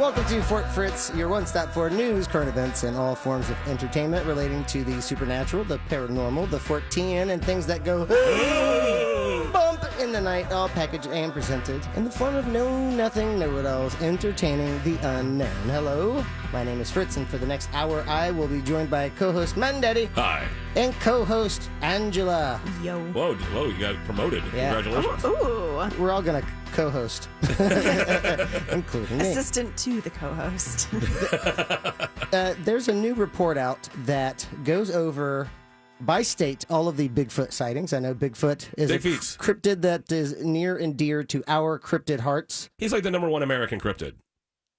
Welcome to Fort Fritz, your one-stop for news, current events, and all forms of entertainment relating to the supernatural, the paranormal, the Fortean, and things that go bump in the night, all packaged and presented in the form of know-nothing know-it-alls, entertaining the unknown. Hello, my name is Fritz, and for the next hour, I will be joined by co-host Mandaddy. Hi. And co-host Angela. Yo. Whoa, you got promoted. Yeah. Congratulations. Ooh. We're all going to co-host, including me. Assistant to the co-host. There's a new report out that goes over, by state, all of the Bigfoot sightings. I know Bigfoot is a cryptid that is near and dear to our cryptid hearts. He's like the #1 American cryptid.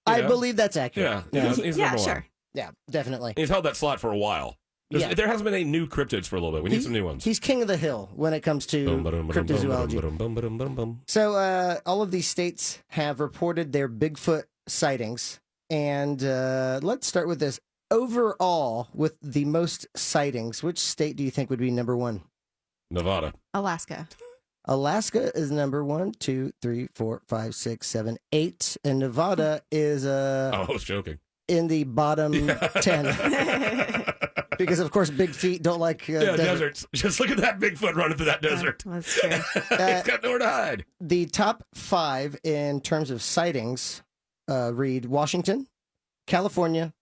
I believe that's accurate. Yeah, he's yeah, #1. sure. Yeah, definitely. He's held that slot for a while. There hasn't been any new cryptids for a little bit. We need some new ones. He's king of the hill when it comes to cryptozoology. So all of these states have reported their Bigfoot sightings. And let's start with this. Overall, with the most sightings, which state do you think would be #1? Nevada. Alaska. Alaska is #1, 2, 3, 4, 5, 6, 7, 8. And Nevada is I was joking. In the bottom 10. Because, of course, big feet don't like deserts. Just look at that Bigfoot running through that desert. That's true. He's got nowhere to hide. The top 5 in terms of sightings read Washington, California,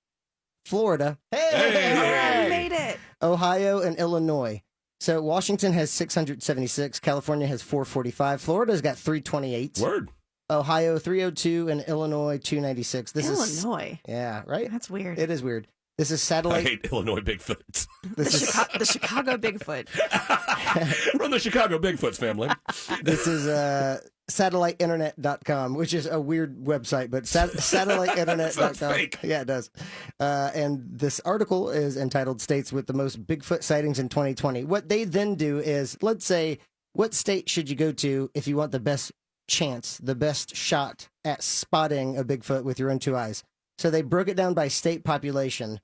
Florida, Hey! Made it. Ohio, and Illinois. So Washington has 676, California has 445, Florida's got 328. Word. Ohio 302, and Illinois 296. Illinois. Yeah, right? That's weird. It is weird. This is satellite. I hate Illinois Bigfoots. The Chicago Bigfoot. From the Chicago Bigfoots family. This is satelliteinternet.com, which is a weird website, but satelliteinternet.com. Sounds fake. Yeah, it does. And this article is entitled States with the Most Bigfoot Sightings in 2020. What they then do is, let's say, what state should you go to if you want the best chance, the best shot at spotting a Bigfoot with your own 2 eyes? So they broke it down by state population.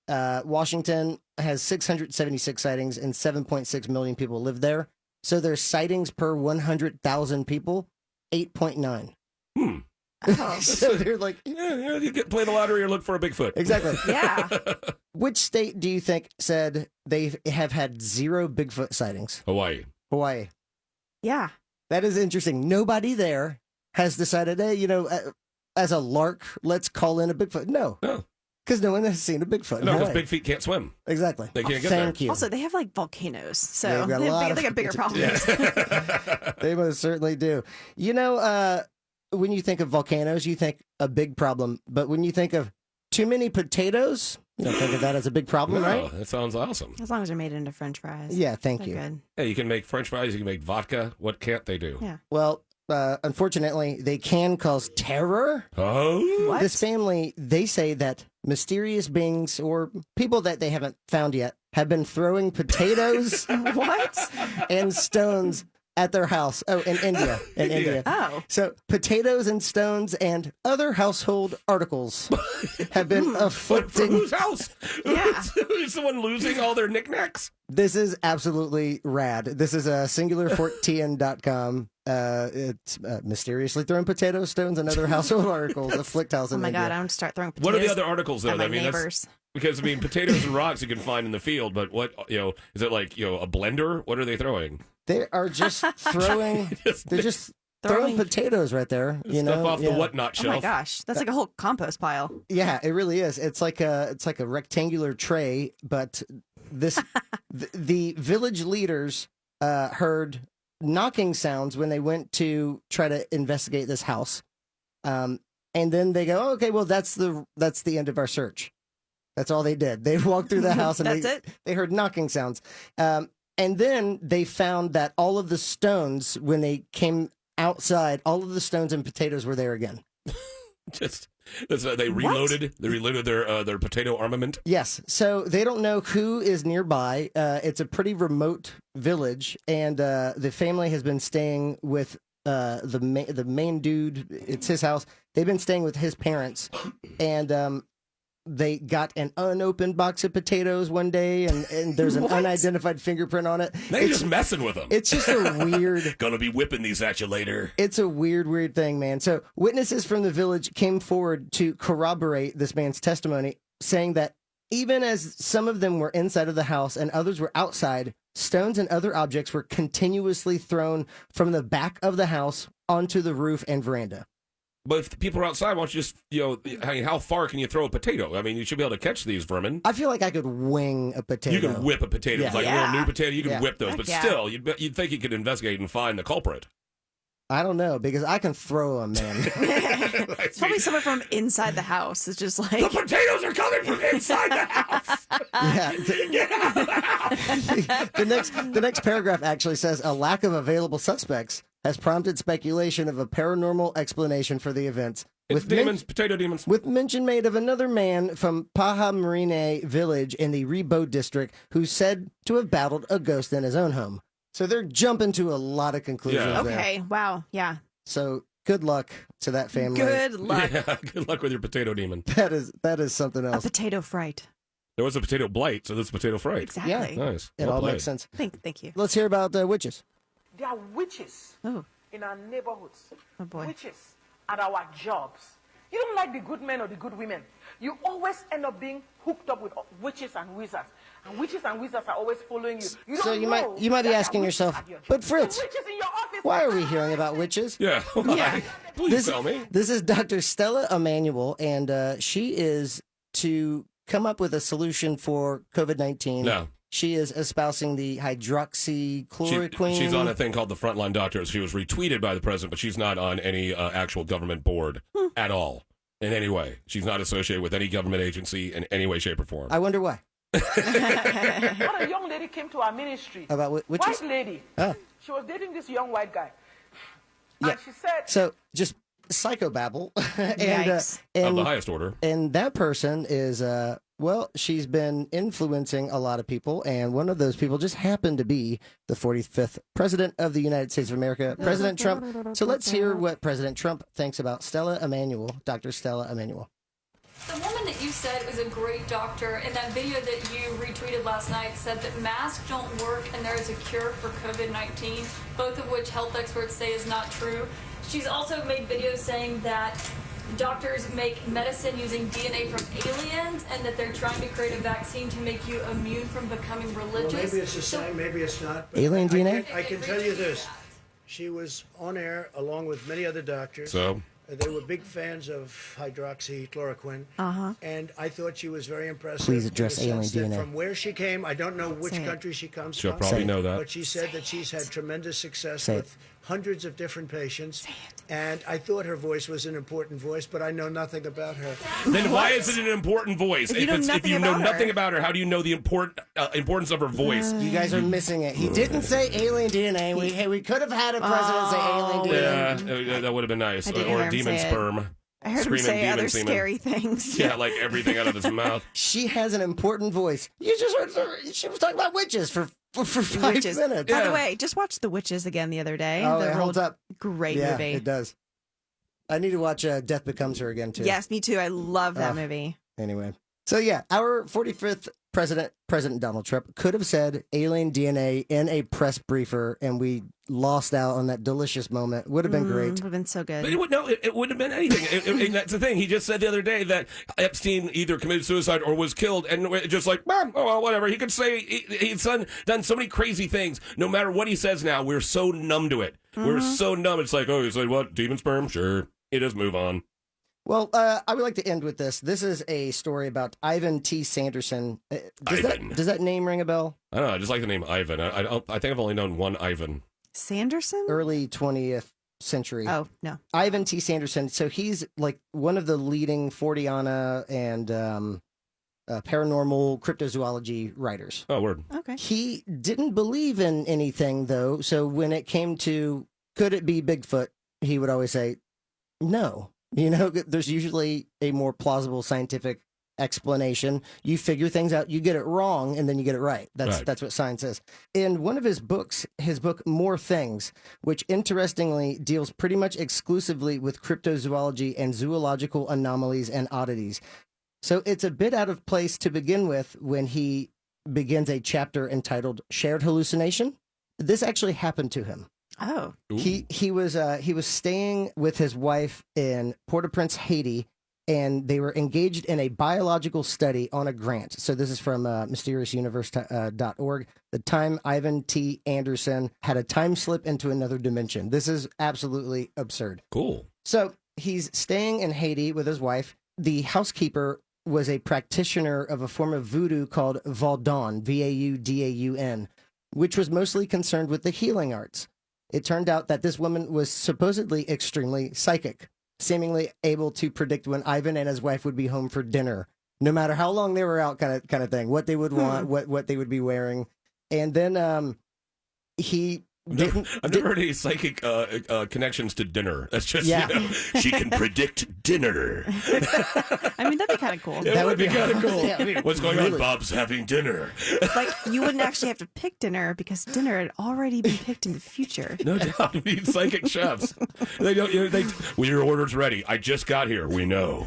Washington has 676 sightings and 7.6 million people live there. So their sightings per 100,000 people, 8.9. Oh. So they're like, you play the lottery or look for a Bigfoot. Exactly. Yeah. Which state do you think said they have had 0 Bigfoot sightings? Hawaii. Yeah. That is interesting. Nobody there has decided, hey, as a lark, let's call in a Bigfoot. No. Because no one has seen a Bigfoot. No, because big feet can't swim. Exactly. They can't get there. Thank you. Also, they have like volcanoes, so they got bigger problems. Yeah. They most certainly do. When you think of volcanoes, you think a big problem. But when you think of too many potatoes, you don't think of that as a big problem, right? That sounds awesome. As long as they're made into French fries. Yeah, thank you. Good. Hey, you can make French fries, you can make vodka. What can't they do? Yeah. Well, unfortunately, they can cause terror. Oh? What? This family, they say that mysterious beings or people that they haven't found yet have been throwing potatoes What? and stones at their house. Oh, in India. India. Oh. So potatoes and stones and other household articles have been afflicting. Whose house? Yeah. Is someone losing all their knickknacks? This is absolutely rad. This is singularfortean.com. It's mysteriously throwing potatoes, stones, and other household articles afflict house in Oh my India. God, I'm going to start throwing potatoes. What are the other articles, though? At my I mean, neighbors. Because, potatoes and rocks you can find in the field, but what, is it like, a blender? What are they throwing? They are just throwing. They're just throwing potatoes right there. Stuff off the whatnot shelf. Oh my gosh, that's like a whole compost pile. Yeah, it really is. It's like a rectangular tray, but the village leaders heard knocking sounds when they went to try to investigate this house, and then they go, okay, well that's the end of our search. That's all they did. They walked through the house and they heard knocking sounds. And then they found that all of the stones, when they came outside, all of the stones and potatoes were there again. They reloaded. What? They reloaded their potato armament. Yes. So they don't know who is nearby. It's a pretty remote village, and the family has been staying with the main dude. It's his house. They've been staying with his parents, and they got an unopened box of potatoes one day, and there's an unidentified fingerprint on it. They're just messing with them. It's just a weird... Gonna be whipping these at you later. It's a weird thing, man. So witnesses from the village came forward to corroborate this man's testimony, saying that even as some of them were inside of the house and others were outside, stones and other objects were continuously thrown from the back of the house onto the roof and veranda. But if the people are outside, why don't you just, I mean, how far can you throw a potato? I mean, you should be able to catch these vermin. I feel like I could wing a potato. You can whip a potato. Yeah. It's like a little new potato. You can whip those. Heck but yeah. still, you'd think you could investigate and find the culprit. I don't know, because I can throw them, man. It's probably someone from inside the house. It's just The like, potatoes are coming from inside the house. The next paragraph actually says a lack of available suspects has prompted speculation of a paranormal explanation for the events. It's demons, potato demons. With mention made of another man from Paha Marine village in the Rebo district who's said to have battled a ghost in his own home. So they're jumping to a lot lot of conclusions there. okay, wow, yeah. So good luck to that family. Good luck. Yeah, good luck with your potato demon. That is something A else. potato fright. There was a potato blight, so this potato fright. Exactly. Nice. It Well all played. makes sense. Thank you. Let's hear about witches. There are witches Oh, in our neighborhoods. oh boy. Witches at our jobs. You don't like the good men or the good women. You always end up being hooked up with witches and wizards. And witches and wizards are always following you. You So don't you know might be that there are asking witches yourself, at your job. but Fritz, There's witches in your office. why are we hearing about witches? Yeah. Yeah. Please tell me. This is Dr. Stella Emanuel, and she is to come up with a solution for COVID-19. No. She is espousing the hydroxychloroquine. She's on a thing called the Frontline Doctors. She was retweeted by the president, but she's not on any actual government board at all in any way. She's not associated with any government agency in any way, shape, or form. I wonder why. What a young lady came to our ministry. About witches? White lady. Oh. She was dating this young white guy. Yeah. And she said, So just psychobabble. Yikes. Of the highest order. And that person is, well, she's been influencing a lot of people, and one of those people just happened to be the 45th President of the United States of America, President Trump. So let's hear what President Trump thinks about Stella Emanuel, Dr. Stella Emanuel. The woman that you said was a great doctor in that video that you retweeted last night said that masks don't work and there is a cure for COVID-19, both of which health experts say is not true. She's also made videos saying that doctors make medicine using DNA from aliens and that they're trying to create a vaccine to make you immune from becoming religious. Well, maybe it's the same, maybe it's not. but Alien DNA? I can tell you this. She was on air along with many other doctors. So, They were big fans of hydroxychloroquine. And I thought she was very impressive. Please in address the sense alien that DNA. From where she came, I don't know which Say it. country she comes she'll from. probably Say it. know that. But she said that she's had tremendous success Say it. with hundreds of different patients. And I thought her voice was an important voice, but I know nothing about her. Then why is it an important voice? If you know if nothing you know about nothing her. about her, how do you know the importance of her voice? You guys are missing it. He didn't say alien DNA. We could have had a president say alien DNA. Yeah, that would have been nice. I didn't hear Or him demon say it. sperm. I heard him Screaming say demon other semen. scary things. Yeah, like everything out of his mouth. She has an important voice. You just heard her. She was talking about witches for 5 Witches. minutes. By the way, just watched The Witches again the other day. Oh, the it holds up. Great Yeah, movie. it does. I need to watch Death Becomes Her again, too. Yes, me too. I love that Oh. movie. Anyway. So, yeah, our 45th President Donald Trump could have said alien DNA in a press briefer, and we lost out on that delicious moment. Would have been great. Would have been so good. But it wouldn't have been anything. And that's the thing. He just said the other day that Epstein either committed suicide or was killed, and we're just like, oh, well, whatever. He could say he's done so many crazy things. No matter what he says now, we're so numb to it. We're so numb. It's like, oh, he said what? Demon sperm? Sure. He just move on. Well, I would like to end with this. This is a story about Ivan T. Sanderson. Ivan. Does that name ring a bell? I don't know. I just like the name Ivan. I think I've only known one Ivan. Sanderson? Early 20th century. Oh, no. Ivan T. Sanderson. So he's like one of the leading Forteana and paranormal cryptozoology writers. Oh, word. Okay. He didn't believe in anything, though. So when it came to could it be Bigfoot, he would always say, no. You know, there's usually a more plausible scientific explanation. You figure things out, you get it wrong, and then you get it right. That's what science is. In one of his books, his book More Things, which interestingly deals pretty much exclusively with cryptozoology and zoological anomalies and oddities, So it's a bit out of place to begin with when he begins a chapter entitled Shared Hallucination. This actually happened to him. Oh. He was staying with his wife in Port-au-Prince, Haiti, and they were engaged in a biological study on a grant. So this is from mysteriousuniverse.org. The time Ivan T. Anderson had a time slip into another dimension. This is absolutely absurd. Cool. So he's staying in Haiti with his wife. The housekeeper was a practitioner of a form of voodoo called Vaudon, Vaudaun, which was mostly concerned with the healing arts. It turned out that this woman was supposedly extremely psychic, seemingly able to predict when Ivan and his wife would be home for dinner, no matter how long they were out, kind of thing, what they would want, what they would be wearing. And then he I've never heard any psychic connections to dinner. That's just, she can predict dinner. I mean, that'd be kind of cool. That would be kind of cool. Yeah, What's going on? Bob's having dinner. Like, you wouldn't actually have to pick dinner because dinner had already been picked in the future. No doubt. We need psychic chefs. They don't. Well, your order's ready. I just got here. We know.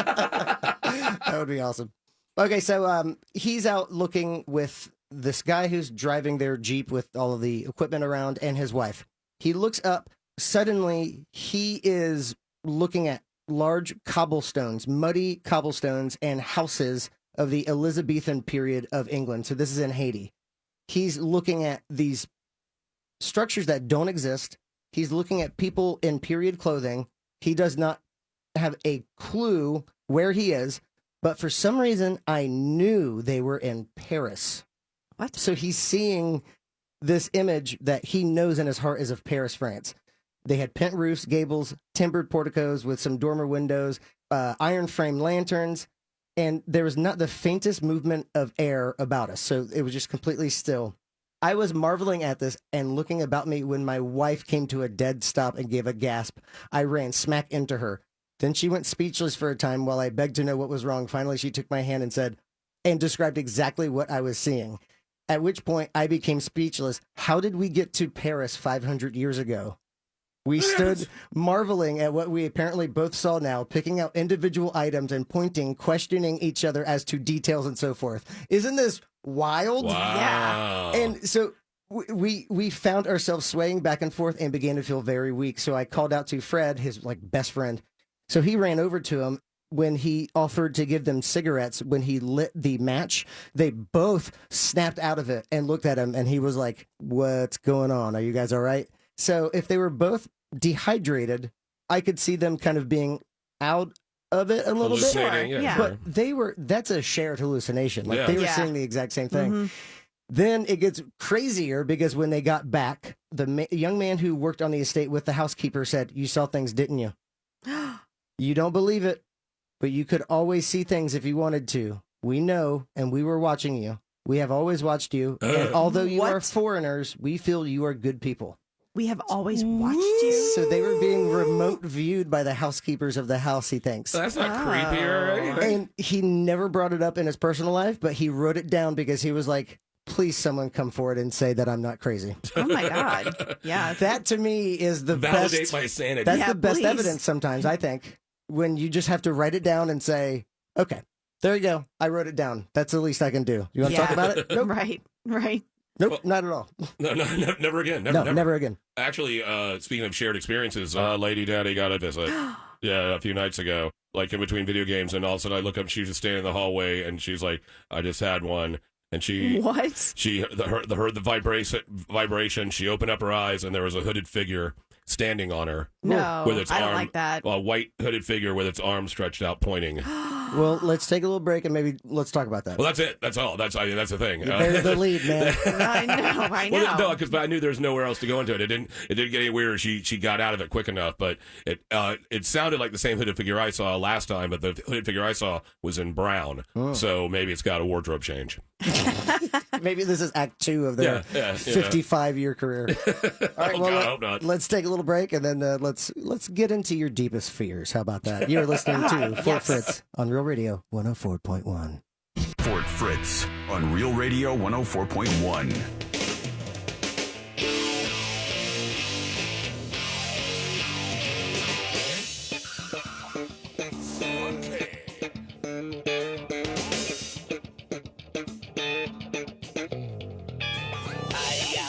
That would be awesome. Okay, so he's out looking with this guy who's driving their Jeep with all of the equipment around and his wife. He looks up. Suddenly, he is looking at large cobblestones, muddy cobblestones, and houses of the Elizabethan period of England. So this is in Haiti. He's looking at these structures that don't exist. He's looking at people in period clothing. He does not have a clue where he is, but for some reason, I knew they were in Paris. What? So he's seeing this image that he knows in his heart is of Paris, France. They had pent roofs, gables, timbered porticos with some dormer windows, iron frame lanterns, and there was not the faintest movement of air about us. So it was just completely still. I was marveling at this and looking about me when my wife came to a dead stop and gave a gasp. I ran smack into her. Then she went speechless for a time while I begged to know what was wrong. Finally, she took my hand and said, and described exactly what I was seeing. At which point I became speechless. How did we get to Paris 500 years ago? We stood marveling at what we apparently both saw now, picking out individual items and pointing, questioning each other as to details and so forth. Isn't this wild? Wow. Yeah. And so we found ourselves swaying back and forth and began to feel very weak. So I called out to Fred, his best friend. So he ran over to him. When he offered to give them cigarettes, when he lit the match, they both snapped out of it and looked at him, and he was like, "What's going on? Are you guys all right?" So if they were both dehydrated, I could see them kind of being out of it a little bit. Hallucinating, Yeah. But that's a shared hallucination. Like they were Yeah. seeing the exact same thing. Mm-hmm. Then it gets crazier because when they got back, the young man who worked on the estate with the housekeeper said, "You saw things, didn't you? You don't believe it. But you could always see things if you wanted to. We know, and we were watching you. We have always watched you. And although you are What? foreigners, we feel you are good people." We have always watched you. So they were being remote viewed by the housekeepers of the house, he thinks. That's not creepy or anything. And he never brought it up in his personal life, but he wrote it down because he was like, please someone come forward and say that I'm not crazy. Oh my God. Yeah. That to me is the Validate best. my sanity. That's Yeah, the best please. evidence sometimes, I think, when you just have to write it down and say, okay, there you go. I wrote it down. That's the least I can do. You want to talk Yeah. about it? Nope. Right. Nope, Well, not at all. No, never again. Never again. Actually, speaking of shared experiences, Lady Daddy got a visit. Yeah, a few nights ago, like in between video games, and all of a sudden I look up, she's just standing in the hallway, and she's like, "I just had one," and she What? heard the vibration. She opened up her eyes, and there was a hooded figure standing on her. No, With its I don't arm- like that. A white hooded figure with its arms stretched out, pointing. Well, let's take a little break and maybe let's talk about that. Well, that's it. That's all. That's the thing. You buried the lead, man. I know. Well, no, because I knew there was nowhere else to go into it. It didn't get any weirder. She got out of it quick enough, but it sounded like the same hooded figure I saw last time, but the hooded figure I saw was in brown. So maybe it's got a wardrobe change. Maybe this is Act 2 of their 55-year career. All right, Oh, God, I hope not. let's take a little break and then let's get into your deepest fears. How about that? You're listening to Fort Yes. Fritz on Real Radio 104.1. Fort Fritz on Real Radio 104.1.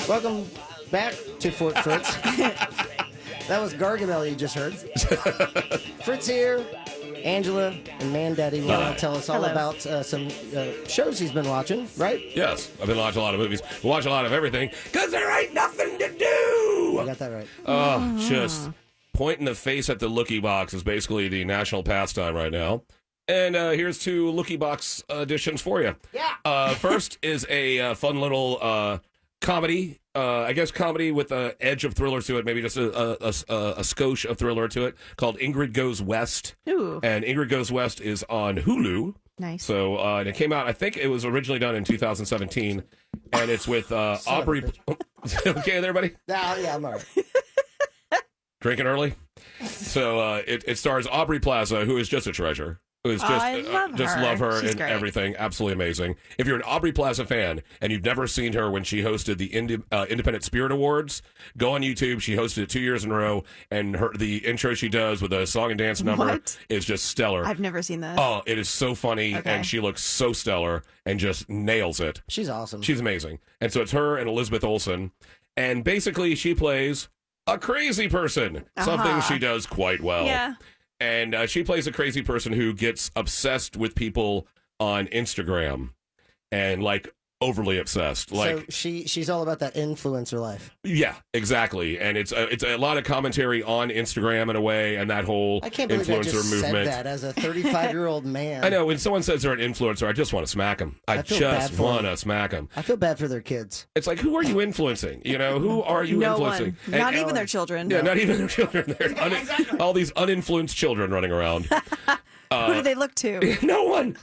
Welcome back to Fort Fritz. That was Gargamel you just heard. Fritz here. Angela and Mandaddy will tell us all about some shows he's been watching, right? Yes, I've been watching a lot of movies. Watch a lot of everything because there ain't nothing to do. I got that right. Oh, just point in the face at the looky box is basically the national pastime right now. And here's two looky box additions for you. Yeah. First is a fun little comedy. I guess comedy with an edge of thriller to it, maybe just a skosh of thriller to it, called Ingrid Goes West. Ooh. And Ingrid Goes West is on Hulu. Nice. So and it came out, I think it was originally done in 2017, and it's with Aubrey. Okay there, buddy? Yeah, I'm all right. Drinking early? So it stars Aubrey Plaza, who is just a treasure. Who's just love her She's and great. everything. Absolutely amazing. If you're an Aubrey Plaza fan and you've never seen her when she hosted the Independent Spirit Awards, go on YouTube. She hosted it 2 years in a row, and the intro she does with a song and dance number is just stellar. I've never seen this. Oh, it is so funny, and she looks so stellar and just nails it. She's awesome. She's amazing. And so it's her and Elizabeth Olsen, and basically she plays a crazy person, something she does quite well. Yeah. And she plays a crazy person who gets obsessed with people on Instagram and like overly obsessed. Like so she's all about that influencer life. yeah, exactly. And it's a lot of commentary on Instagram in a way, and that whole I can't believe influencer I just movement. said that as a 35-year-old man. I know when someone says they're an influencer, I just want to smack them. I feel bad just for want them. to smack them. I feel bad for their kids. It's like, who are you influencing? You know, who are you No influencing? one. Not even their children. Yeah, not even their children. All these uninfluenced children running around. Who do they look to? No one.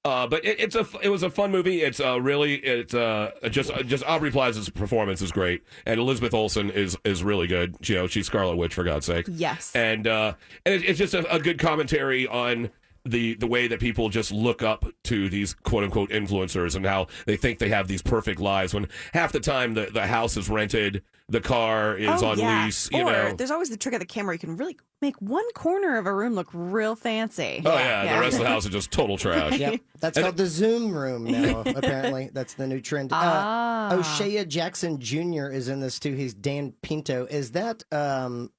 But it was a fun movie. It's just Aubrey Plaza's performance is great, and Elizabeth Olsen is really good. You know, she's Scarlet Witch for God's sake. Yes. And it's just a good commentary on the way that people just look up to these quote unquote influencers and how they think they have these perfect lives when half the time the house is rented, the car is on lease. You or know, there's always the trick of the camera. You can really make one corner of a room look real fancy. oh yeah, the rest of the house is just total trash. Yep. That's called the Zoom room now, apparently. That's the new trend. O'Shea Jackson Jr. is in this too. He's Dan Pinto. Is that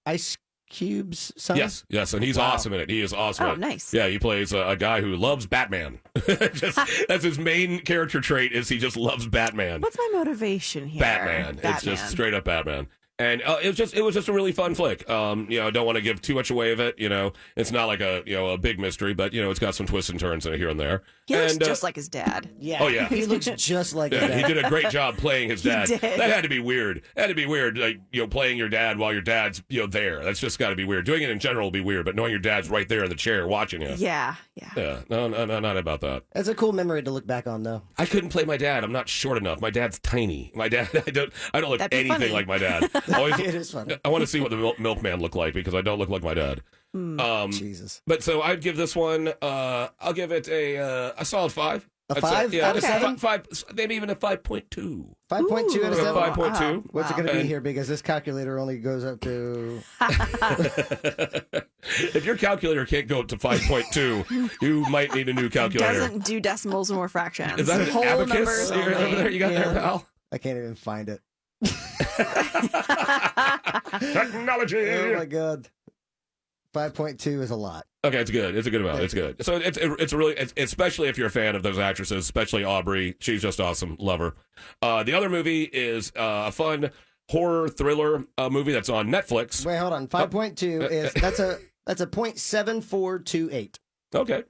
Ice Cube's son? Yes, and he's awesome in it. He is awesome. Oh, in it. nice. Yeah, he plays a guy who loves Batman. That's his main character trait. Is he just loves Batman? What's my motivation here? Batman. It's just straight up Batman. And it was just a really fun flick. I don't want to give too much away of it. You know, it's not like a big mystery, but it's got some twists and turns in it here and there. He looks just like his dad. Yeah. Oh, yeah. He looks just like his Yeah, dad. he did a great job playing his dad. did. That had to be weird. That had to be weird, like playing your dad while your dad's there. That's just got to be weird. Doing it in general will be weird, but knowing your dad's right there in the chair watching you. Yeah. Yeah, no, not about that. It's a cool memory to look back on, though. I couldn't play my dad. I'm not short enough. My dad's tiny. My dad, I don't look That'd be anything funny. like my dad. Always, It is funny. I want to see what the milkman looked like because I don't look like my dad. Jesus. But so I'd give this one. I'll give it a solid 5. A I'd say- 5 yeah, out of 7? Five, maybe even a 5.2. 5.2 out of 7? 5.2. What's it going to be And- here? Because this calculator only goes up to... If your calculator can't go up to 5.2, you might need a new calculator. Doesn't do decimals or fractions. Is that an Whole abacus numbers over only. there? You got there, pal? I can't even find it. Technology. Oh, my God. 5.2 is a lot. Okay, it's good. It's a good amount. It's good. So it's really, especially if you're a fan of those actresses, especially Aubrey. She's just awesome. Love her. The other movie is a fun horror thriller movie that's on Netflix. Wait, hold on. 5.2 is... That's a .7428. Okay.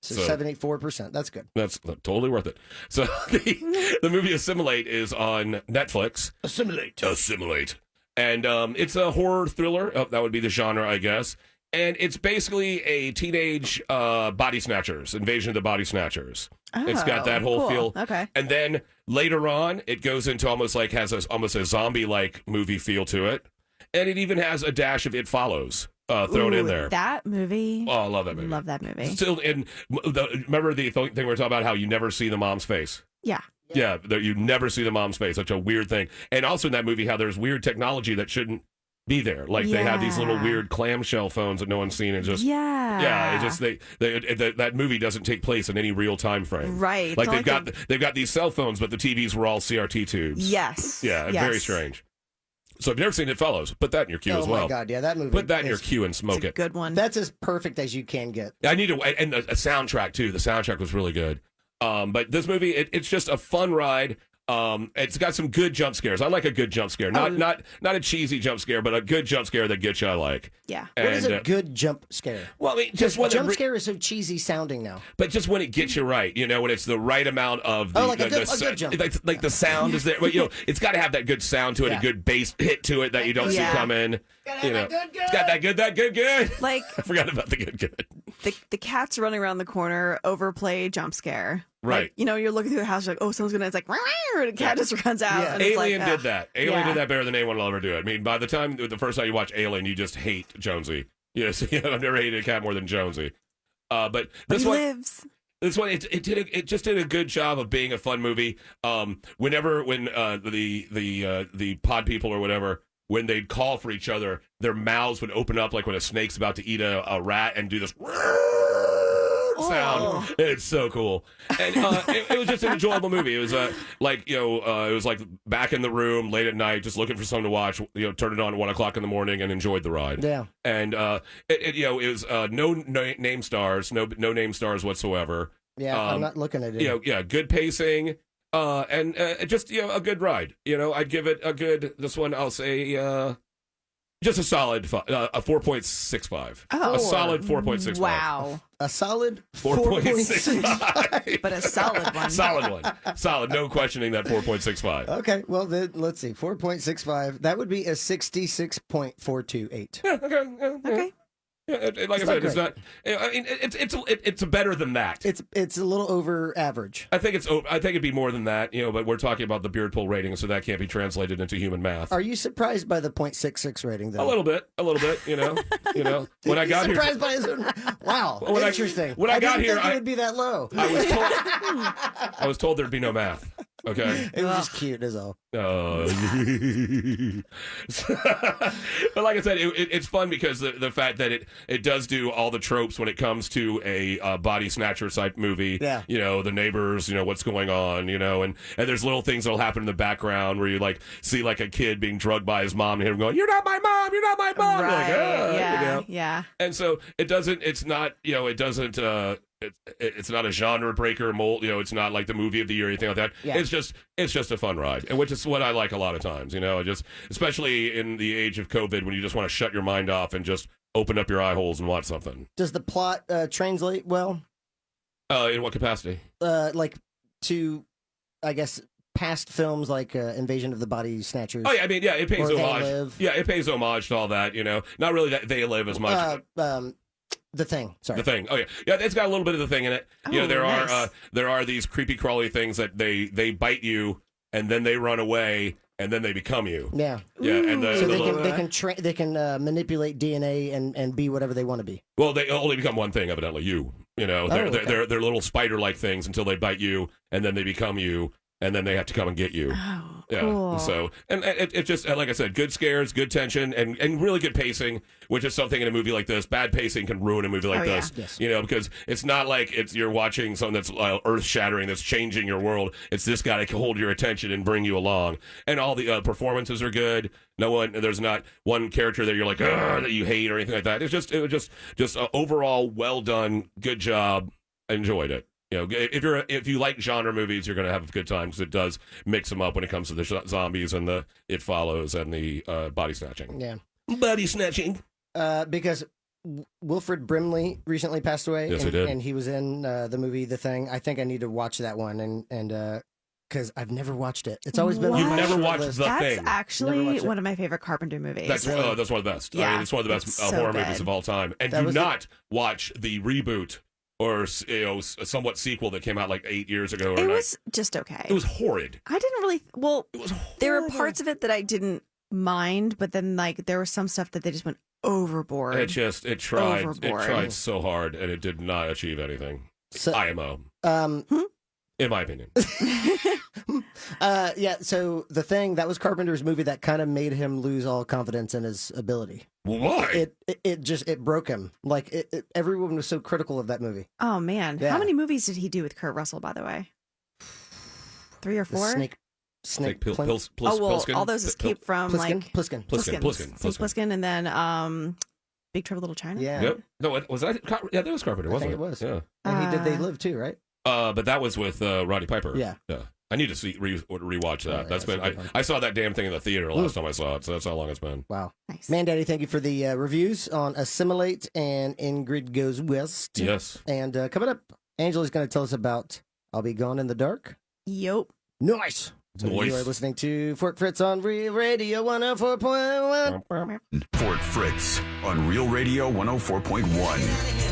So So- 74%. That's good. That's totally worth it. So the movie Assimilate is on Netflix. Assimilate. And it's a horror thriller. Oh, that would be the genre, I guess. And it's basically a teenage body snatchers, invasion of the body snatchers. It's got that whole cool. feel. Okay. And then later on, it goes into almost a zombie-like movie feel to it. And it even has a dash of It Follows thrown in there. That movie. Oh, I love that movie. Love that movie. Still, remember the thing we were talking about, how you never see the mom's face? Yeah. Yeah, you never see the mom's face. Such a weird thing. And also in that movie, how there's weird technology that shouldn't be there. Like they have these little weird clamshell phones that no one's seen, and just it just that movie doesn't take place in any real time frame. Right. Like they've got these cell phones, but the TVs were all CRT tubes. Yes. Yeah, very strange. So if you've never seen It Follows, put that in your queue as well. Oh my God, yeah, that movie. Put that in your queue and smoke it. Good one. That's as perfect as you can get. I need to, and a soundtrack too. The soundtrack was really good. But this movie, it's just a fun ride. It's got some good jump scares. I like a good jump scare, not a cheesy jump scare, but a good jump scare that gets you. I like. Yeah. What is a good jump scare? Well, I mean, just when jump scare is so cheesy sounding now. But just when it gets you right, when it's the right amount of a good jump. Like the sound is there. But, it's got to have that good sound to it, a good bass hit to it that you don't see come in. It's got that good. Like I forgot about the good. The cat's running around the corner, overplay jump scare. Right. Like, you're looking through the house, you're like, oh, someone's gonna. It's like, and the cat just runs out. Yeah. And it's Alien like, did that. Alien did that better than anyone will ever do it. I mean, by the first time you watch Alien, you just hate Jonesy. So, I've never hated a cat more than Jonesy. But this one lives. This one, it just did a good job of being a fun movie. When the pod people or whatever, when they'd call for each other, their mouths would open up like when a snake's about to eat a rat and do this sound. It's so cool, and it was just an enjoyable movie. It was it was like back in the room late at night, just looking for something to watch. Turned it on at 1 o'clock in the morning and enjoyed the ride. Yeah, and it was no name stars, no name stars whatsoever. Yeah, I'm not looking at it. Good pacing, and just a good ride. I'd give it a good. This one, I'll say. Just a solid 4.65. Oh, a solid 4.65. Wow. A solid 4.65. But a solid one. Solid one. Solid. No questioning that 4.65. Okay, well, then, let's see. 4.65. That would be a 66.428. Yeah, okay. Yeah, like I said, it's not. I mean, it's better than that. It's a little over average. I think it'd be more than that. But we're talking about the beard pull rating, so that can't be translated into human math. Are you surprised by the 0.66 rating, though? A little bit. When I got surprised by his own. Wow, interesting. When I got here, it would be that low. I was told there'd be no math. Okay. It was just cute, is all. But like I said, it's fun because the fact that it does do all the tropes when it comes to a body snatcher type movie. Yeah. The neighbors, what's going on, and there's little things that'll happen in the background where you see like a kid being drugged by his mom and him going, "You're not my mom, you're not my mom." Right. Like, yeah. And so it's not it's not a genre breaker mold, it's not like the movie of the year or anything like that. Yeah. It's just a fun ride, and which is what I like a lot of times, just especially in the age of COVID when you just want to shut your mind off and just open up your eye holes and watch something. Does the plot translate well? In what capacity? Like to, I guess, past films like Invasion of the Body Snatchers. Oh yeah, I mean, yeah, it pays or homage. They Live. Yeah, it pays homage to all that, Not really that They Live as much. The Thing. Sorry. The Thing. Oh yeah, it's got a little bit of The Thing in it. Oh, there are these creepy crawly things that they bite you and then they run away and then they become you. Yeah. Yeah, and so they can manipulate DNA and be whatever they want to be. Well, they only become one thing, evidently. They're little spider-like things until they bite you and then they become you. And then they have to come and get you. Oh, yeah. cool. So, and it just, like I said, good scares, good tension, and really good pacing, which is something in a movie like this. Bad pacing can ruin a movie like this. Yeah. Yes. Because it's not like you're watching something that's earth-shattering, that's changing your world. It's this guy to hold your attention and bring you along. And all the performances are good. There's not one character that you're like, that you hate or anything like that. It was just overall well done, good job. I enjoyed it. If you like genre movies, you're going to have a good time because it does mix them up when it comes to the zombies and the It Follows and the body snatching. Yeah, body snatching. Because Wilfred Brimley recently passed away. Yes, he did. And he was in the movie The Thing. I think I need to watch that one and because I've never watched it. It's always been. What? You've never watched list. The That's Thing. actually one of my favorite Carpenter movies. That's one of the best. Yeah, I mean, it's one of the best so horror good. movies of all time. And That do was not watch the reboot or a somewhat sequel that came out like 8 years ago. It was just okay. It was horrid. I didn't really. Well, It was horrid. there were parts of it that I didn't mind, but then there was some stuff that they just went overboard. It tried Overboard. so hard and it did not achieve anything. So, IMO. in my opinion. Yeah, so The Thing, that was Carpenter's movie that kind of made him lose all confidence in his ability. Why? It broke him. Like, everyone was so critical of that movie. Oh, man. Yeah. How many movies did he do with Kurt Russell, by the way? 3 or 4? Snake Plissken? all those escaped from, Plissken. Plissken, and then Big Trouble in Little China. Yeah. Yep. No, was that? Yeah, that was Carpenter, I wasn't think it? it was. Yeah. And he did They Live too, right? But that was with Roddy Piper. Yeah. Yeah. I need to rewatch that. Oh, yeah, That's been. that'd be fun. I saw that damn thing in the theater last time I saw it, so that's how long it's been. Wow. Nice. Mandaddy, thank you for the reviews on Assimilate and Ingrid Goes West. Yes. And coming up, Angela's going to tell us about I'll Be Gone in the Dark. Yup. Nice. So you are listening to Fort Fritz on Real Radio 104.1. Fort Fritz on Real Radio 104.1.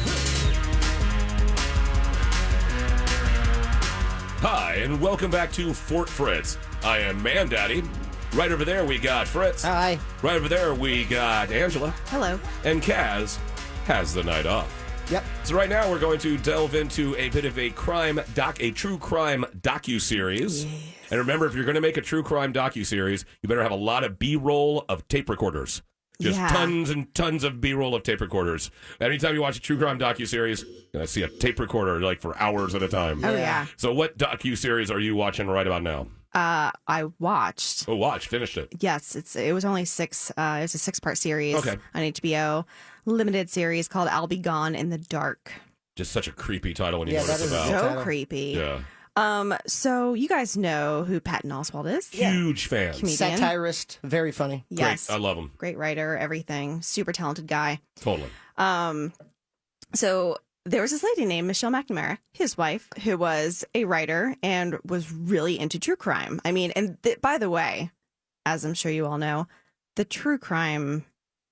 Hi, and welcome back to Fort Fritz. I am Mandaddy. Right over there, we got Fritz. Hi. Right over there, we got Angela. Hello. And Kaz has the night off. Yep. So right now, we're going to delve into a bit of a true crime docu-series. Yes. And remember, if you're going to make a true crime docu-series, you better have a lot of B-roll of tape recorders. Just tons and tons of B-roll of tape recorders. Anytime you watch a true crime docu-series, you're going to see a tape recorder like for hours at a time. Oh, yeah. So what docu-series are you watching right about now? I watched. Finished it. Yes, it was only 6. It was a 6-part series Okay. on HBO, limited series called "I'll Be Gone in the Dark." Just such a creepy title when you Yeah, know what that it's is about. So title. creepy. Yeah. So you guys know who Patton Oswalt is? Huge fan. Comedian. Satirist. Very funny. Yes. Great. I love him. Great writer, everything. Super talented guy. Totally. So there was this lady named Michelle McNamara, his wife, who was a writer and was really into true crime. I mean, and by the way, as I'm sure you all know, the true crime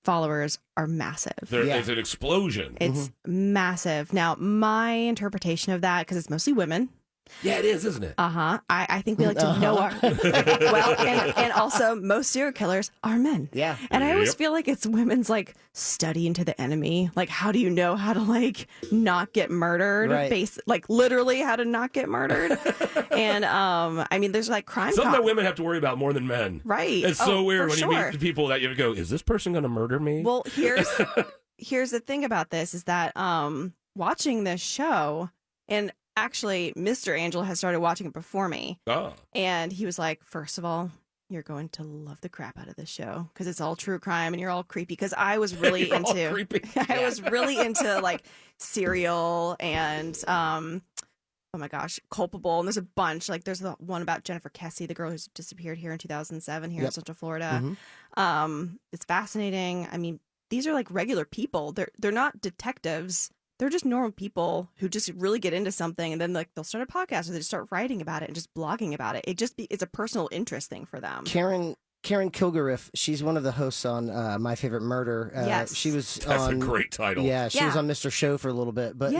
followers are massive. There is an explosion. It's massive. Now, my interpretation of that, because it's mostly women. Yeah, it is, isn't it? I think we like to know our and also most serial killers are men. Yeah. And I always feel like it's women's like study into the enemy. Like, how do you know how to like not get murdered? Right. Like literally how to not get murdered. And I mean, there's like crime. Something that women have to worry about more than men. Right. It's so weird when you sure. meet people that you go, is this person going to murder me? Well, here's the thing about this is that watching this show, and actually Mr. Angel has started watching it before me. Oh. And he was like, first of all, you're going to love the crap out of this show because it's all true crime and you're all creepy. Because I was really into I was really into like Serial and oh my gosh, Culpable, and there's a bunch. Like there's the one about Jennifer Kesse, the girl who's disappeared here in 2007 here in Central Florida. It's fascinating. I mean, these are like regular people. They're not detectives. They're just normal people who just really get into something, and then like they'll start a podcast or they just start writing about it and just blogging about it. It's a personal interest thing for them. Karen Kilgariff, she's one of the hosts on My Favorite Murder. Yes. She was That's on, a great title. Yeah, she was on Mr. Show for a little bit. But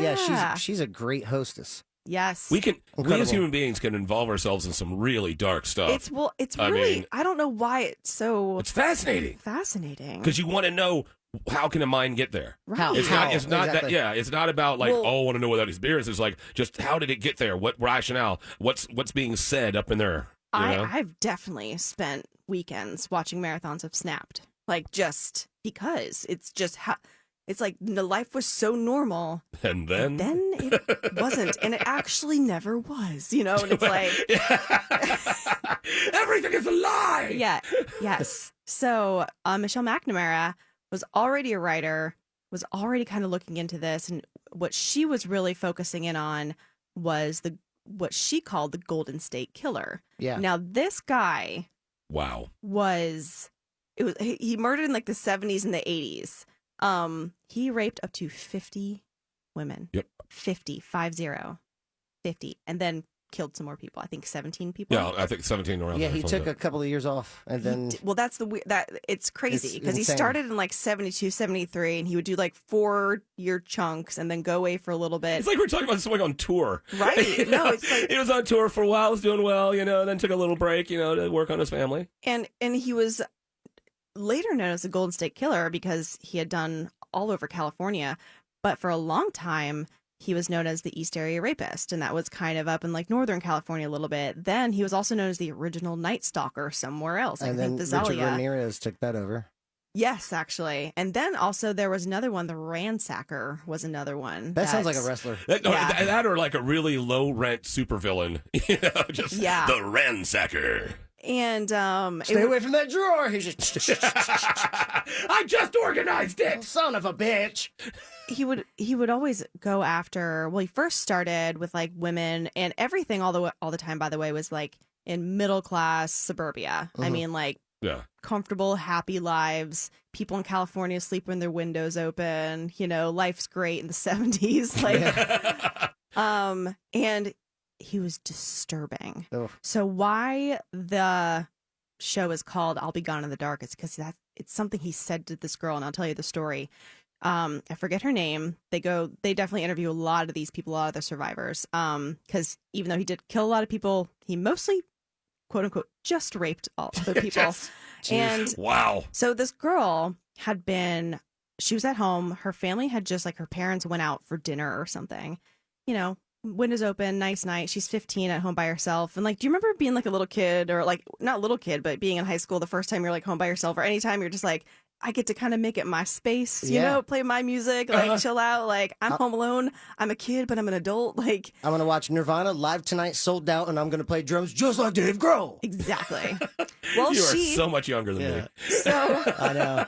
she's a great hostess. Yes. We Incredible. as human beings can involve ourselves in some really dark stuff. I don't know why it's so It's fascinating. fascinating. Because you want to know, how can a mind get there? Right. It's not Exactly. it's not about like, I want to know what that experience is like. Just how did it get there? What rationale? What's being said up in there? You know? I've definitely spent weekends watching marathons of Snapped. Like just because it's just how it's like the life was so normal. And then it wasn't. And it actually never was, you know? And it's like everything is a lie. Yeah. Yes. So Michelle McNamara was already a writer, was already kind of looking into this, and what she was really focusing in on was what she called the Golden State Killer. Yeah. Now this guy Wow. he murdered in like the 70s and the 80s. He raped up to 50 women. Yep. 50, and then killed some more people. I think 17 people. Yeah, I think 17 around. Yeah, there, he something took like a couple of years off, and then that's it's crazy It's because he insane. started in like 72, 73, and he would do like 4-year chunks and then go away for a little bit. It's like we're talking about someone on tour. Right. You No, know? it's like he was on tour for a while, was doing well, then took a little break, to work on his family. and he was later known as the Golden State Killer because he had done all over California, but for a long time he was known as the East Area Rapist, and that was kind of up in like Northern California a little bit. Then he was also known as the original Night Stalker somewhere else. And then Richard Ramirez took that over. Yes, actually. And then also there was another one, the Ransacker was another one. That sounds like a wrestler. That or like a really low-rent supervillain. Just the Ransacker. And stay away from that drawer. He's just I just organized it. Son of a bitch. He would always go after. Well, he first started with like women and everything. All the time, by the way, was like in middle class suburbia. I mean, like comfortable, happy lives. People in California sleep when their windows open. You know, life's great in the 70s. Like, and he was disturbing. Oh. So why the show is called "I'll Be Gone in the Dark" is because it's something he said to this girl, and I'll tell you the story. I forget her name. They definitely interview a lot of these people, a lot of the survivors. Because even though he did kill a lot of people, he mostly, quote unquote, just raped all other people. And wow. So this girl she was at home. Her family had just like her parents went out for dinner or something, you know, windows open, nice night. She's 15 at home by herself. And like, do you remember being like a little kid or like not little kid, but being in high school the first time you're like home by yourself or anytime you're just like, I get to kind of make it my space, you know, play my music, like chill out. Like I'm home alone. I'm a kid, but I'm an adult. Like I'm going to watch Nirvana live tonight, sold out, and I'm going to play drums just like Dave Grohl. Exactly. Well, you are so much younger than me. So I know.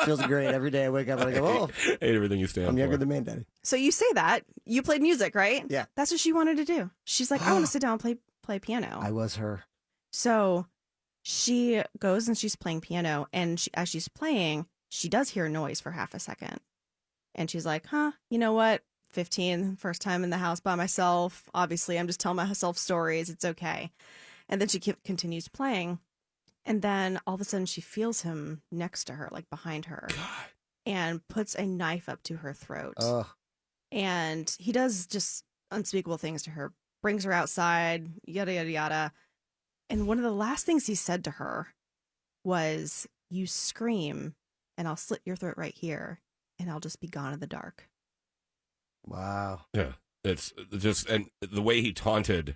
Feels great. Every day I wake up and I go, oh, I hate everything you stand I'm for. younger than Mandaddy. So you say that. You played music, right? Yeah. That's what she wanted to do. She's like, I want to sit down and play piano. I was her. So she goes and she's playing piano, and as she's playing, she does hear a noise for half a second. And she's like, you know what? 15, first time in the house by myself. Obviously, I'm just telling myself stories. It's okay. And then she continues playing. And then all of a sudden she feels him next to her, like behind her, and puts a knife up to her throat. And he does just unspeakable things to her, brings her outside, yada, yada, yada. And one of the last things he said to her was, "You scream, and I'll slit your throat right here, and I'll just be gone in the dark." Wow. Yeah. It's just, and the way he taunted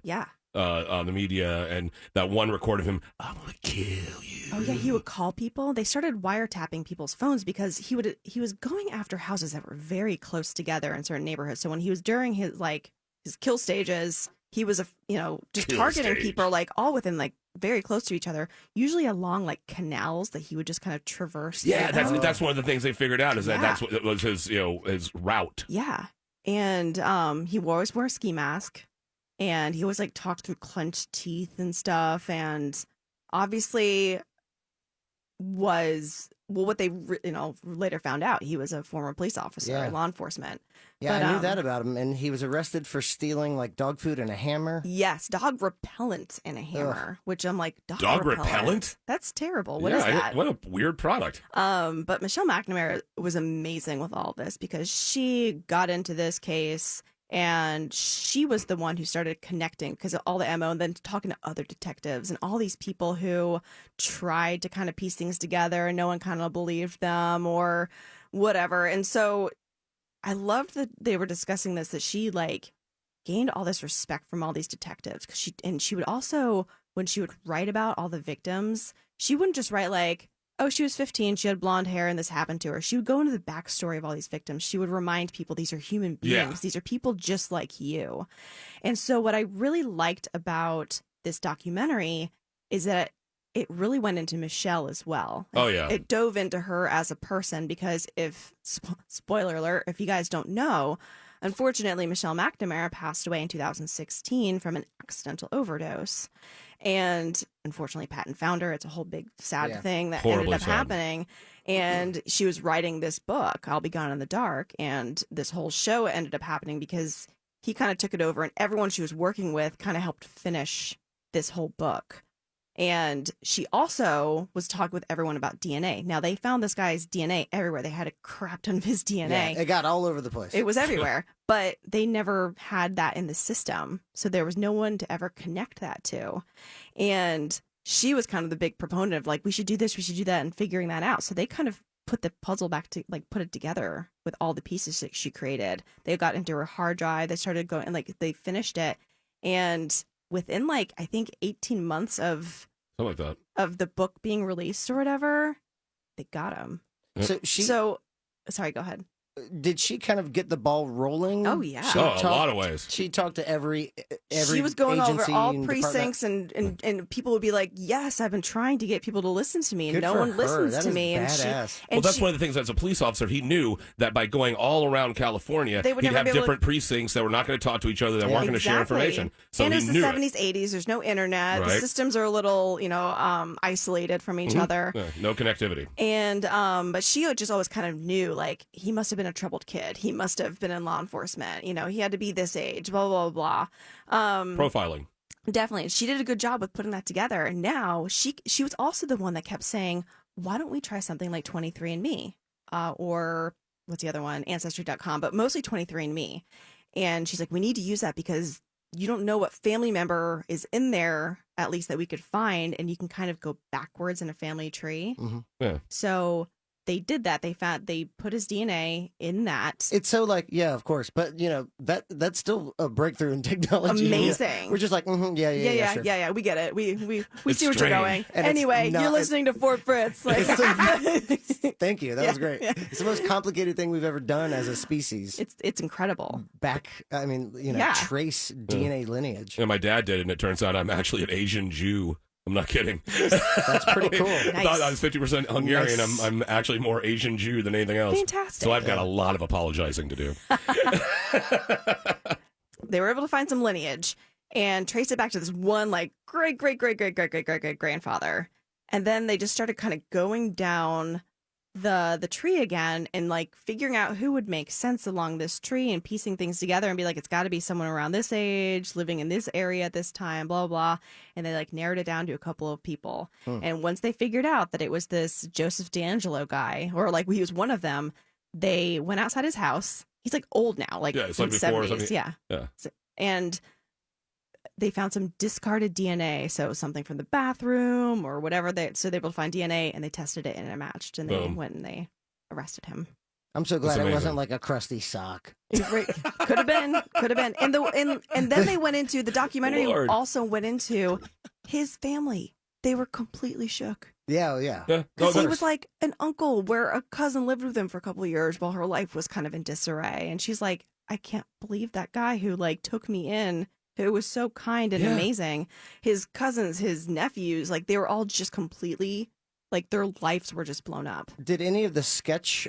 on the media, and that one record of him, "I'm going to kill you." Oh, yeah. He would call people. They started wiretapping people's phones because he was going after houses that were very close together in certain neighborhoods. So when he was during his kill stages, he was, just targeting people like all within like very close to each other, usually along like canals that he would just kind of traverse. Yeah, that's one of the things they figured out is that that's what was his his route. Yeah, and he always wore a ski mask, and he always like talked through clenched teeth and stuff, and obviously was what they later found out. He was a former police officer, law enforcement. Yeah, I knew that about him, and he was arrested for stealing like dog food and a hammer. Yes, dog repellent and a hammer, which I'm like, dog repellent? That's terrible. What is that? What a weird product. But Michelle McNamara was amazing with all this because she got into this case and she was the one who started connecting because of all the MO and then talking to other detectives and all these people who tried to kind of piece things together and no one kind of believed them or whatever. And so I loved that they were discussing this, that she like gained all this respect from all these detectives because she would also, when she would write about all the victims, she wouldn't just write like, oh, she was 15, she had blonde hair and this happened to her. She would go into the backstory of all these victims. She would remind people these are human beings. Yeah. These are people just like you. And so what I really liked about this documentary is that it really went into Michelle as well. Oh, yeah. It dove into her as a person because spoiler alert, if you guys don't know, unfortunately, Michelle McNamara passed away in 2016 from an accidental overdose. And unfortunately, Patton found her. It's a whole big sad thing that ended up happening. And she was writing this book, I'll Be Gone in the Dark. And this whole show ended up happening because he kind of took it over and everyone she was working with kind of helped finish this whole book. And she also was talking with everyone about DNA. Now, they found this guy's DNA everywhere. They had a crap ton of his DNA. Yeah, it got all over the place. It was everywhere. But they never had that in the system. So there was no one to ever connect that to. And she was kind of the big proponent of like, we should do this, we should do that, and figuring that out. So they kind of put the puzzle back to like put it together with all the pieces that she created. They got into her hard drive. They started going and like they finished it. And within like, I think 18 months of something like that of the book being released or whatever, they got him. So sorry, go ahead. Did she kind of get the ball rolling? Oh, yeah. A lot of ways. She talked to every She was going over agency all and precincts and people would be like, yes, I've been trying to get people to listen to me and no one listens to me. Badass. Well, that's one of the things as a police officer, he knew that by going all around California, he'd have different precincts that were not going to talk to each other, that weren't going to share information. So and it he was the knew 70s, 80s. There's no internet. Right. The systems are a little, isolated from each other. Yeah, no connectivity. And but she just always kind of knew, like, he must have been a troubled kid. He must have been in law enforcement. He had to be this age, blah, blah, blah, blah. Profiling. Definitely. She did a good job with putting that together. And now she was also the one that kept saying, why don't we try something like 23andMe? Or what's the other one? Ancestry.com, but mostly 23andMe. And she's like, we need to use that because you don't know what family member is in there, at least that we could find. And you can kind of go backwards in a family tree. Mm-hmm. Yeah. So they did that. They put his DNA in that. It's so like, yeah, of course. But, that's still a breakthrough in technology. Amazing. We're just like, sure. Yeah. We get it. We see where strange. you're going. And anyway, you're listening to Fort Fritz. Like, Thank you. That was great. Yeah. It's the most complicated thing we've ever done as a species. It's incredible. Trace DNA lineage. Yeah, my dad did it, and it turns out I'm actually an Asian Jew. I'm not kidding. That's pretty cool. I thought I was 50% Hungarian. Nice. I'm actually more Asian Jew than anything else. Fantastic. So I've got a lot of apologizing to do. They were able to find some lineage and trace it back to this one like great grandfather. And then they just started kind of going down the tree again and like figuring out who would make sense along this tree and piecing things together and be like, it's got to be someone around this age, living in this area at this time, blah, blah. And they like narrowed it down to a couple of people. And once they figured out that it was this Joseph D'Angelo guy, or like he was one of them, they went outside his house. He's like old now, like it's in like the before 70s. or something. Yeah. And they found some discarded DNA, so something from the bathroom or whatever. So they were able to find DNA, and they tested it, and it matched. And they went and they arrested him. I'm so glad it wasn't like a crusty sock. Could have been. And then they went into the documentary. Lord. Also went into his family. They were completely shook. Yeah. Because he was like an uncle where a cousin lived with him for a couple of years while her life was kind of in disarray. And she's like, I can't believe that guy who like took me in, who was so kind and amazing. His cousins, his nephews, like they were all just completely, like their lives were just blown up. Did any of the sketches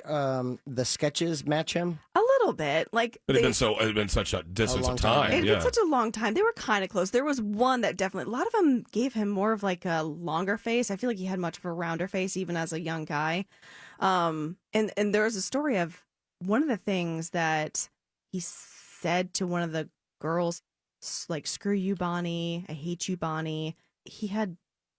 match him? A little bit. Like But it had been such a distance of time. It had been such a long time. They were kind of close. There was one that definitely, a lot of them gave him more of like a longer face. I feel like he had much of a rounder face even as a young guy. And there's a story of one of the things that he said to one of the girls, like, screw you, Bonnie. I hate you, Bonnie. He had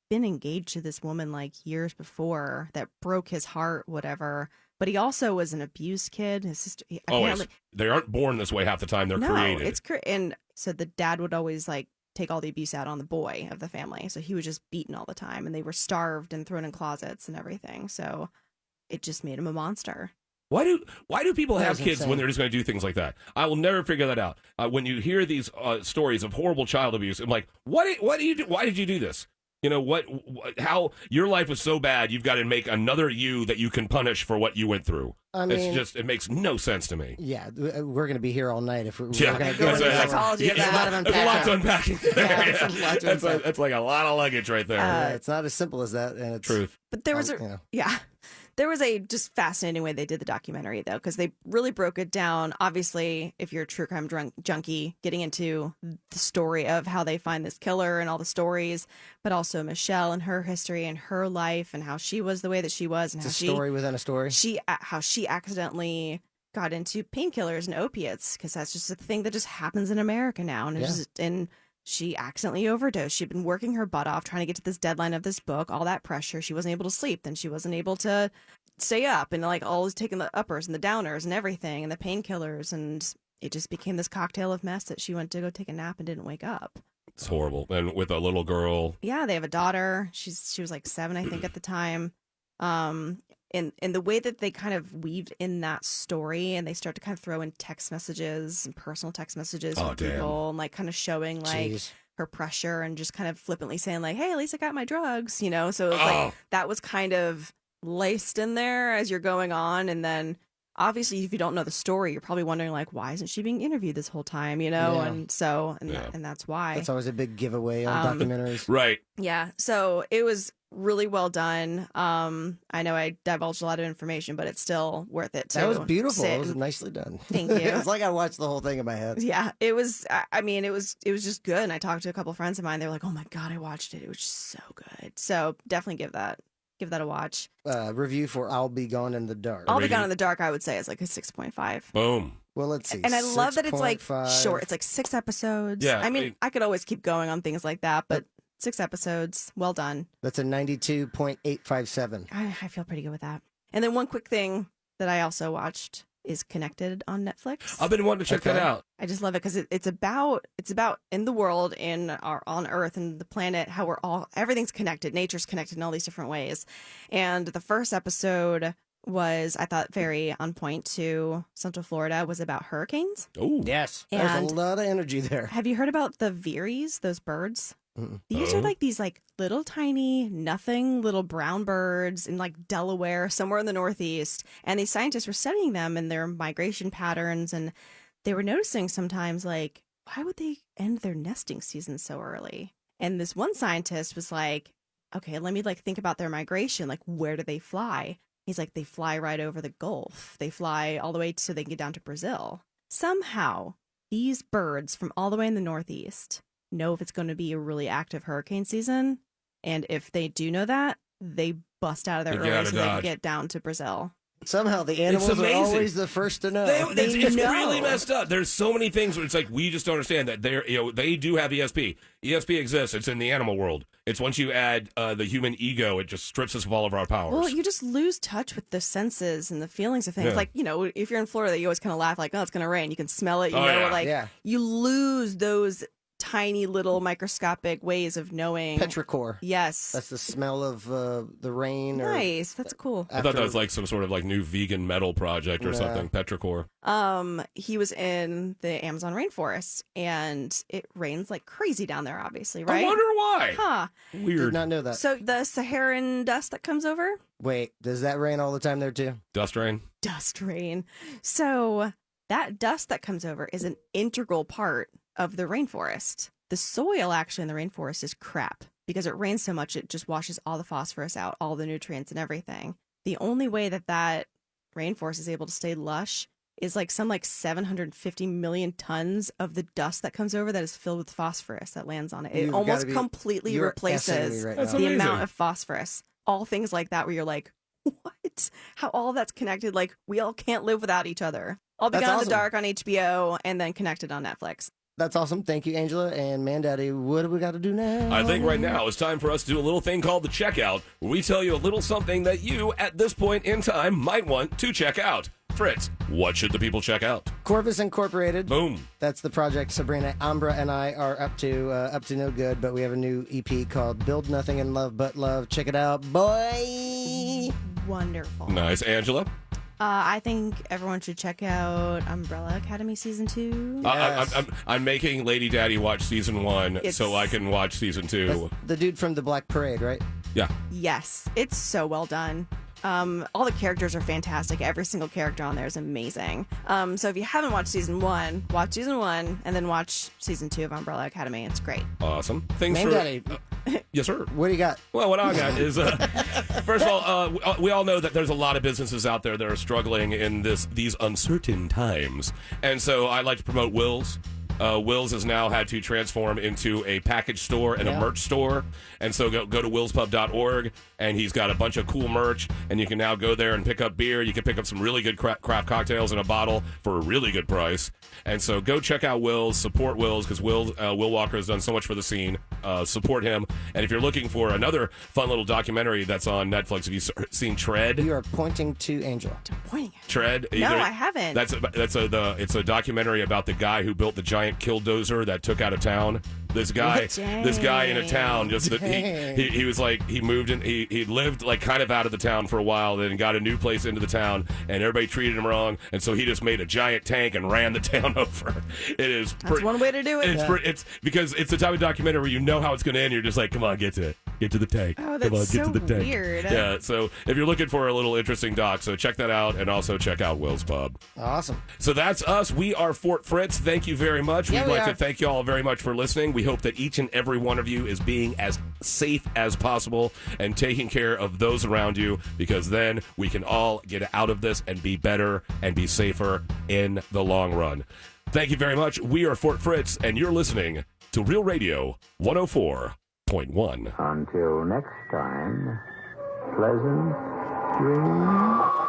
been engaged to this woman like years before that broke his heart, whatever. But he also was an abused kid. His sister, Always. They aren't born this way half the time. They're created. And so the dad would always like take all the abuse out on the boy of the family. So he was just beaten all the time, and they were starved and thrown in closets and everything. So it just made him a monster. Why do people have kids insane. when they're just going to do things like that? I will never figure that out. When you hear these stories of horrible child abuse, I'm like, what do you do? Why did you do this? You know how your life was so bad, you've got to make another you that you can punish for what you went through. I mean, it makes no sense to me. Yeah, we're going to be here all night if we're going to go into the psychology of that. There's a lot to unpacking. That's like a lot of luggage right there. It's not as simple as that, and it's truth. But there was there was a just fascinating way they did the documentary, though, because they really broke it down. Obviously, if you're a true crime junkie, getting into the story of how they find this killer and all the stories, but also Michelle and her history and her life and how she was the way that she was, and it's a story within a story. How she accidentally got into painkillers and opiates, because that's just a thing that just happens in America now, and she accidentally overdosed. She'd been working her butt off trying to get to this deadline of this book, all that pressure. She wasn't able to sleep. Then she wasn't able to stay up, and like always taking the uppers and the downers and everything and the painkillers. And it just became this cocktail of mess that she went to go take a nap and didn't wake up. It's horrible. And with a little girl. Yeah, they have a daughter. She was like 7, I think, at the time. in the way that they kind of weaved in that story, and they start to kind of throw in text messages and personal text messages from people, and like kind of showing like her pressure and just kind of flippantly saying like, hey, at least I got my drugs, you know? So it was like that was kind of laced in there as you're going on. And then obviously if you don't know the story, you're probably wondering like, why isn't she being interviewed this whole time, you know? And so and that's why. That's always a big giveaway on documentaries. Right. Yeah. So it was really well done. I know I divulged a lot of information, but it's still worth it. That was beautiful. It was nicely done. Thank you. It was like I watched the whole thing in my head. Yeah, it was. I mean, it was just good. And I talked to a couple friends of mine. They were like, "Oh my god, I watched it. It was just so good." So definitely give that a watch. Review for "I'll Be Gone in the Dark." "I'll Be Gone in the Dark," I would say, is like a 6.5. Boom. Well, let's see. And I love that it's like 6.5. short. It's like 6 episodes. Yeah, I mean, I could always keep going on things like that, but 6 episodes, well done. That's a 92.857. I feel pretty good with that. And then one quick thing that I also watched is Connected on Netflix. I've been wanting to check that out. I just love it because it's about in the world, on Earth and the planet, how everything's connected, nature's connected in all these different ways. And the first episode was, I thought, very on point to Central Florida, was about hurricanes. Oh, yes. There's a lot of energy there. Have you heard about the veeries, those birds? These are like these like little tiny nothing little brown birds in like Delaware, somewhere in the Northeast. And these scientists were studying them and their migration patterns. And they were noticing sometimes like, why would they end their nesting season so early? And this one scientist was like, okay, let me like think about their migration. Like, where do they fly? He's like, they fly right over the Gulf. They fly all the way so they can get down to Brazil. Somehow, these birds from all the way in the Northeast know if it's going to be a really active hurricane season. And if they do know that, they bust out of there early so they can get down to Brazil. Somehow the animals are always the first to know. It's really messed up. There's so many things where it's like we just don't understand that they do have ESP. ESP exists. It's in the animal world. It's once you add the human ego, it just strips us of all of our powers. Well, you just lose touch with the senses and the feelings of things. Like, you know, if you're in Florida, you always kind of laugh like, oh, it's going to rain. You can smell it. You lose those tiny little microscopic ways of knowing. Petrichor. Yes. That's the smell of the rain. Nice. That's cool. I thought that was like some sort of like new vegan metal project or something. Petrichor. He was in the Amazon rainforest and it rains like crazy down there, obviously, right? I wonder why. Huh. Weird. Did not know that. So the Saharan dust that comes over? Wait, does that rain all the time there too? Dust rain? Dust rain. So that dust that comes over is an integral part of the rainforest. The soil actually in the rainforest is crap because it rains so much it just washes all the phosphorus out, all the nutrients and everything. The only way that rainforest is able to stay lush is like 750 million tons of the dust that comes over that is filled with phosphorus that lands on it. It almost completely replaces the amount of phosphorus. All things like that where you're like, what? How all of that's connected? Like, we all can't live without each other. I'll Be Gone in the Dark on HBO and then Connected on Netflix. That's awesome. Thank you, Angela and Mandaddy. What do we got to do now? I think right now it's time for us to do a little thing called the checkout, where we tell you a little something that you, at this point in time, might want to check out. Fritz, what should the people check out? Corvus Incorporated. Boom. That's the project Sabrina Ambra and I are up to no good, but we have a new EP called Build Nothing in Love But Love. Check it out, boy. Wonderful. Nice. Angela? I think everyone should check out Umbrella Academy Season 2. Yes. I'm making Lady Daddy watch Season 1 so I can watch Season 2. That's the dude from the Black Parade, right? Yeah. Yes. It's so well done. All the characters are fantastic. Every single character on there is amazing. So if you haven't watched Season 1, watch Season 1 and then watch Season 2 of Umbrella Academy. It's great. Awesome. Thanks Mandaddy. Yes, sir. What do you got? Well, what I got is, first of all, we all know that there's a lot of businesses out there that are struggling in these uncertain times. And so I like to promote Will's. Will's has now had to transform into a package store and a merch store. And so go to willspub.org, and he's got a bunch of cool merch, and you can now go there and pick up beer. You can pick up some really good craft cocktails in a bottle for a really good price. And so go check out Will's, support Will's, because Will Walker has done so much for the scene. Support him. And if you're looking for another fun little documentary that's on Netflix, have you seen Tread? You are pointing to Angela. I'm pointing at Tread? No, I haven't. It's a documentary about the guy who built the giant giant killdozer that took out a town. This guy in a town, just he was like, he moved in, he lived like kind of out of the town for a while, then got a new place into the town, and everybody treated him wrong, and so he just made a giant tank and ran the town over. That's one way to do it. It's because it's the type of documentary where you know how it's going to end. You're just like, come on, get to the tank. Oh, that's come on, so get to the tank. weird. Yeah. So if you're looking for a little interesting doc, so check that out, and also check out Will's Pub. Awesome. So that's us. We are Fort Fritz. Thank you very much. Yeah, We'd like are. to thank you all very much for listening. We hope that each and every one of you is being as safe as possible and taking care of those around you, because then we can all get out of this and be better and be safer in the long run. Thank you very much. We are Fort Fritz, and you're listening to Real Radio 104.1. Until next time, pleasant dreams.